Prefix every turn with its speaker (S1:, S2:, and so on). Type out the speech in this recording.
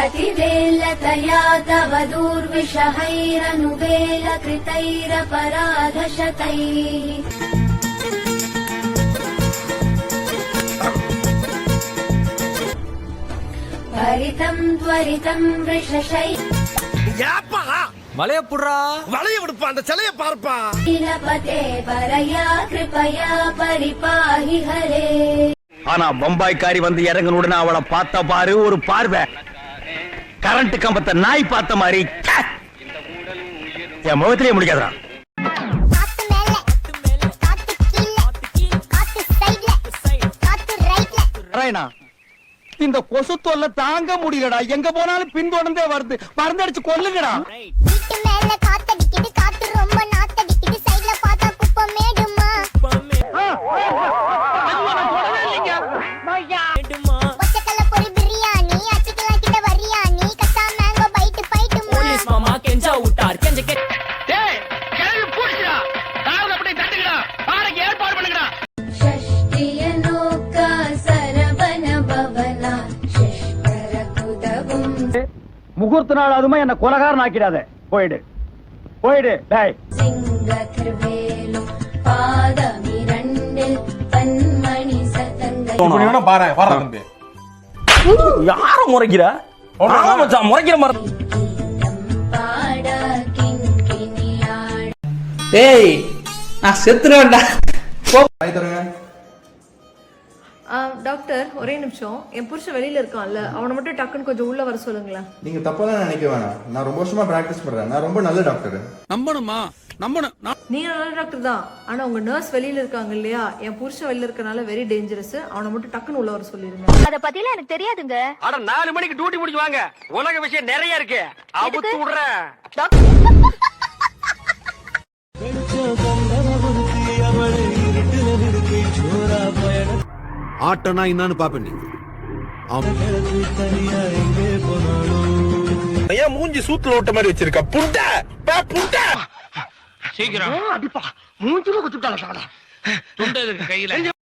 S1: अतिवेलतया तव दूर्विषहैरनुवेलकृतैरपराधशतैः त्वरितं त्वरितं वृषशै
S2: வளைய புடுறா
S3: வளைய விடுப்பா அந்த சிலைய பார்ப்பா
S1: नीलपते परया कृपया परिपाहि हरे
S4: ஆனா பம்பாய்க்காரி வந்து இறங்கணுடனே அவளை பார்த்த பாரு ஒரு பார்வை கரண்ட் கம்பத்தை நாய் பார்த்த மாதிரி என் முகத்திலேயே முடிக்காதா இந்த கொசு தொல்லை தாங்க முடியலடா எங்க போனாலும் பின்தொடர்ந்தே வருது மருந்தடிச்சு கொல்லுங்கடா
S5: வீட்டு மேல காத்தடிக்குது காத்து ரொம்ப நாத்தடிக்குது சைடுல பார்த்தா குப்பை மேடுமா ஒச்சக்கல்ல பொரி பிரியாணி அச்சிக்கலாம் கிட்ட வரியாணி கச்சா மேங்கோ பைட்டு பைட்டு
S2: போலீஸ் மாமா கெஞ்சா விட்டார் கெஞ்ச
S4: டேய் கிளம்பி பூடிடா காரணம் அப்படியே தட்டுங்கடா பாருங்க ஏற்பாடு பண்ணுங்கடா
S1: षष्टियनोका सरवण भवना षष्कर कुदवुं
S4: முகூர்த்த நாள் அதுமா என்ன கொலகாரன் ஆக்கிடாத போயிடு போயிடு டேய்
S1: सिंहथिर्वेलु पादमिरण्डिल पन्मणि सतङ्गै
S3: பாரு வர தம்பி
S2: யார முறைக்கிறா மச்சான் முறைக்கிற மாதிரி
S1: पाड किङ्किणियाळ
S2: டேய் நான் செத்துறேன்டா
S3: ஆய் தருங்க
S6: டாக்டர் ஒரே நிமிஷம் என் புருஷன் வெளியில இருக்கான்ல அவனை மட்டும் டக்குன்னு கொஞ்சம் உள்ள வர சொல்லுங்களேன்.
S7: நீங்க தப்பாதான் நினைக்க வேணாம். நான் ரொம்ப வருஷமா பிராக்டிஸ் பண்றேன். நான் ரொம்ப நல்ல டாக்டர்.
S2: நம்பணுமா நம்பணும்
S6: நீங்க நல்ல டாக்டர் தான், ஆனா உங்க நர்ஸ் வெளியில இருக்காங்க இல்லையா, என் புருஷன் வெளியில இருக்கனால வெரி டேஞ்சரஸ். அவனை மட்டும் டக்குன்னு உள்ள வர சொல்லிருங்க.
S5: அத பத்திலாம் எனக்கு தெரியாதுங்க.
S4: அட 4 மணிக்கு டியூட்டி முடிச்சு வாங்க, உலக விஷயம் நிறைய இருக்கு, அவுத்து விடுறேன்.
S3: ஆட்டனா என்னன்னு பாப்பேன். ஏன் மூஞ்சி சூத்துல விட்ட மாதிரி வச்சிருக்க? புண்டை புண்டை
S4: சீக்கிரம் அடிப்பா மூஞ்சில குத்துட்டால சாடா துண்டை கையில